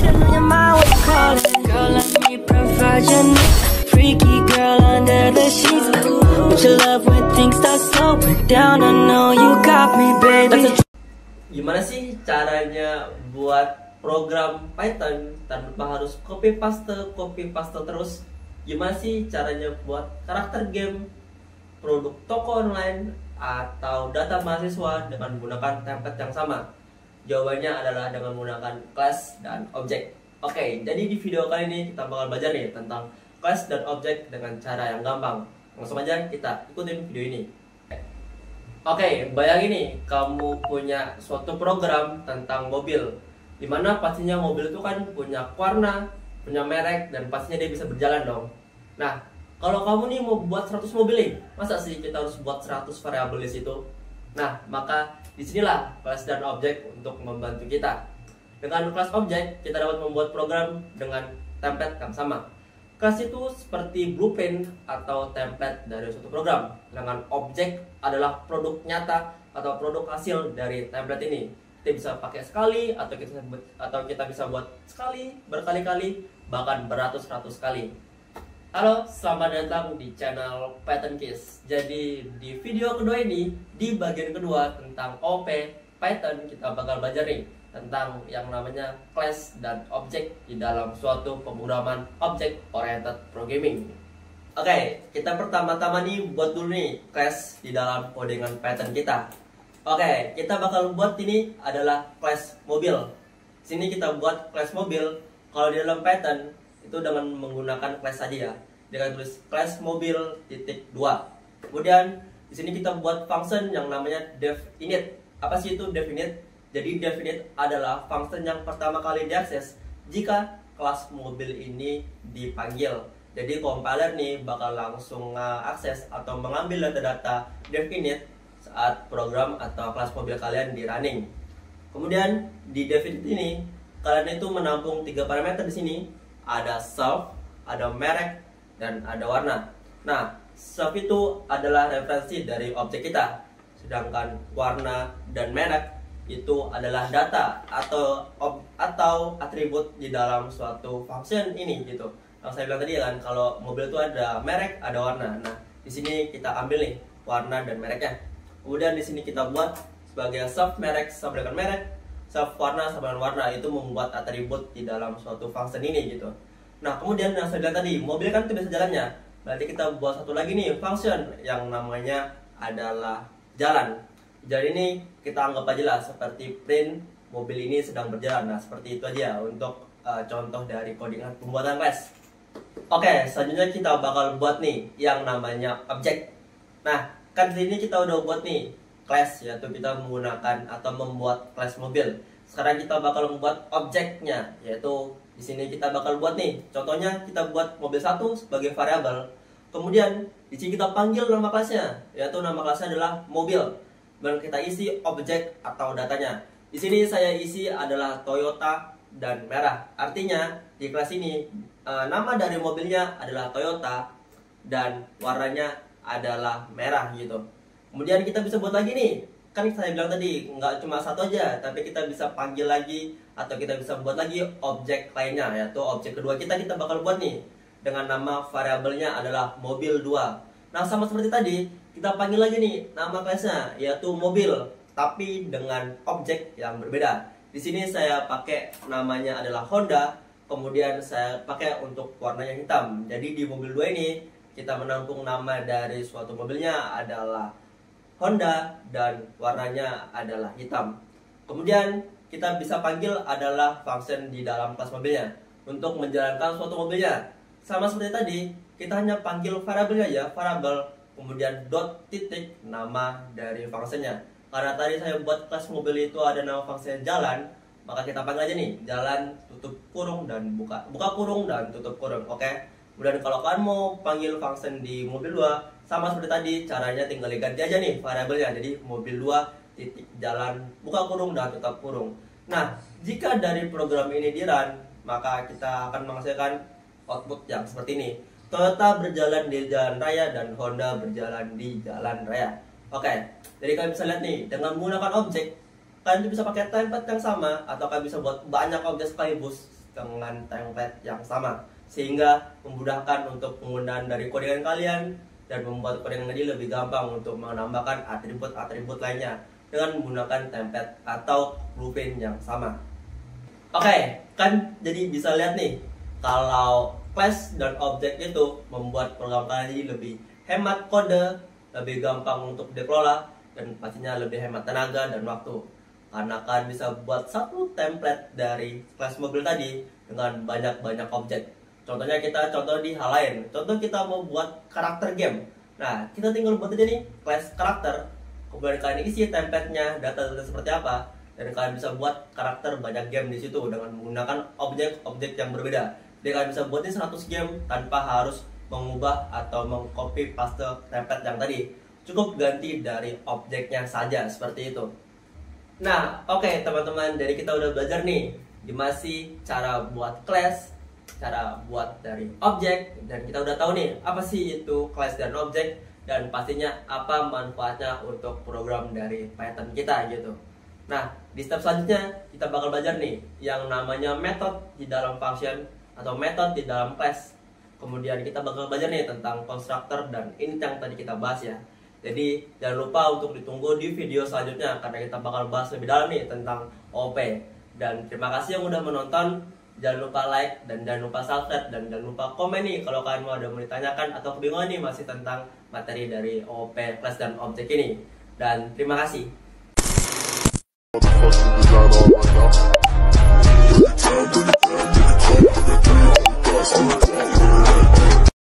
in your mind, what you call it? Girl, let me provide your needs. Freaky girl under the sheets. But your love when things start slowing down. I know you got me, baby. Gimana sih caranya buat program Python tanpa harus copy paste terus? Gimana sih caranya buat karakter game, produk toko online, atau data mahasiswa dengan menggunakan template yang sama? Jawabannya adalah dengan menggunakan class dan objek. Oke, jadi di video kali ini kita bakal belajar nih tentang class dan objek dengan cara yang gampang. Langsung aja kita ikutin video ini. Oke, bayangin nih kamu punya suatu program tentang mobil, dimana pastinya mobil itu kan punya warna, punya merek, dan pastinya dia bisa berjalan dong. Nah, kalau kamu nih mau buat 100 mobil nih, masa sih kita harus buat 100 variabel di situ? Nah, maka disinilah class dan objek untuk membantu kita. Dengan class objek, kita dapat membuat program dengan template yang sama. Class itu seperti blueprint atau template dari suatu program. Dengan objek adalah produk nyata atau produk hasil dari template ini. Kita bisa pakai sekali atau kita bisa buat sekali, berkali-kali, bahkan beratus-ratus kali. Halo, selamat datang di channel Python Kids. Jadi di video kedua ini, di bagian kedua tentang OP Python, kita bakal belajar nih tentang yang namanya class dan objek di dalam suatu pemrograman object oriented programming. Oke, kita pertama-tama nih buat dulu nih class di dalam codingan Python kita. Oke, kita bakal buat ini adalah class mobil. Sini kita buat class mobil. Kalau di dalam Python itu dengan menggunakan class saja ya. Dengan tulis class mobil titik 2. Kemudian di sini kita buat function yang namanya definite. Apa sih itu definite? Jadi definite adalah function yang pertama kali diakses jika kelas mobil ini dipanggil. Jadi compiler nih bakal langsung akses atau mengambil data-data definite saat program atau kelas mobil kalian di running. Kemudian di definite ini kalian itu menampung 3 parameter di sini. Ada self, ada merek, dan ada warna. Nah, self itu adalah referensi dari objek kita. Sedangkan warna dan merek itu adalah data atau atribut di dalam suatu function ini gitu. Yang saya bilang tadi kan kalau mobil itu ada merek, ada warna. Nah, di sini kita ambil nih warna dan mereknya. Kemudian di sini kita buat sebagai self merek sama dengan merek, self warna sama dengan warna, itu membuat atribut di dalam suatu function ini gitu. Nah, kemudian yang saya bilang tadi, mobil kan itu bisa jalannya. Berarti kita buat satu lagi nih function yang namanya adalah jalan. Jadi ini kita anggap aja lah seperti print mobil ini sedang berjalan. Nah, seperti itu aja untuk contoh dari codingan pembuatan class. Oke, selanjutnya kita bakal buat nih yang namanya objek. Nah, kan di sini kita udah buat nih class, yaitu kita menggunakan atau membuat class mobil. Sekarang kita bakal membuat objeknya, yaitu di sini kita bakal buat nih. Contohnya kita buat mobil 1 sebagai variabel. Kemudian di sini kita panggil nama kelasnya, yaitu nama kelasnya adalah mobil. Dan kita isi objek atau datanya. Di sini saya isi adalah Toyota dan merah. Artinya di kelas ini nama dari mobilnya adalah Toyota dan warnanya adalah merah gitu. Kemudian kita bisa buat lagi nih. Kan saya bilang tadi nggak cuma satu aja, tapi kita bisa panggil lagi atau kita bisa buat lagi objek lainnya, yaitu objek kedua kita bakal buat nih dengan nama variabelnya adalah mobil 2. Nah, sama seperti tadi, kita panggil lagi nih nama kelasnya yaitu mobil, tapi dengan objek yang berbeda. Di sini saya pakai namanya adalah Honda, kemudian saya pakai untuk warnanya hitam. Jadi di mobil 2 ini kita menampung nama dari suatu mobilnya adalah Honda dan warnanya adalah hitam. Kemudian kita bisa panggil adalah function di dalam kelas mobilnya untuk menjalankan suatu mobilnya. Sama seperti tadi, kita hanya panggil variabelnya ya, variabel, kemudian dot titik nama dari fungsinya. Karena tadi saya buat kelas mobil itu ada nama fungsinya jalan, maka kita panggil aja nih jalan tutup kurung dan buka kurung dan tutup kurung. Oke. Kemudian kalau kalian mau panggil function di mobil 2, sama seperti tadi, caranya tinggal diganti aja nih variabelnya. Jadi mobil 2 titik jalan buka kurung dan tutup kurung. Nah, jika dari program ini di run, maka kita akan menghasilkan output yang seperti ini. Toyota berjalan di jalan raya dan Honda berjalan di jalan raya. Oke, jadi kalian bisa lihat nih, dengan menggunakan objek, kalian bisa pakai template yang sama, atau kalian bisa buat banyak objek sekaligus dengan template yang sama, sehingga memudahkan untuk penggunaan dari codingan kalian dan membuat codingan tadi lebih gampang untuk menambahkan atribut-atribut lainnya dengan menggunakan template atau blueprint yang sama. Oke, kan jadi bisa lihat nih kalau class dan object itu membuat program kalian jadi lebih hemat kode, lebih gampang untuk dikelola, dan pastinya lebih hemat tenaga dan waktu. Karena kalian bisa buat satu template dari kelas mobil tadi dengan banyak-banyak objek. Contohnya kita contoh di hal lain. Contoh kita mau buat karakter game. Nah, kita tinggal buat aja nih kelas karakter. Kemudian kalian isi template-nya, data-data seperti apa, dan kalian bisa buat karakter banyak game di situ dengan menggunakan objek-objek yang berbeda. Jadi kalian bisa buatin 100 game tanpa harus mengubah atau mengcopy paste template yang tadi. Cukup ganti dari objeknya saja seperti itu. Nah, oke teman-teman, jadi kita udah belajar nih gimana sih cara buat class, cara buat dari objek, dan kita udah tahu nih apa sih itu class dan objek, dan pastinya apa manfaatnya untuk program dari Python kita gitu. Nah, di step selanjutnya kita bakal belajar nih yang namanya method di dalam function atau method di dalam class. Kemudian kita bakal belajar nih tentang constructor dan init yang tadi kita bahas ya. Jadi jangan lupa untuk ditunggu di video selanjutnya karena kita bakal bahas lebih dalam nih tentang OP. Dan terima kasih yang udah menonton. Jangan lupa like dan jangan lupa subscribe dan jangan lupa komen nih kalau kalian mau ada mau ditanyakan atau kebingungan nih masih tentang materi dari OP, class dan objek ini. Dan terima kasih.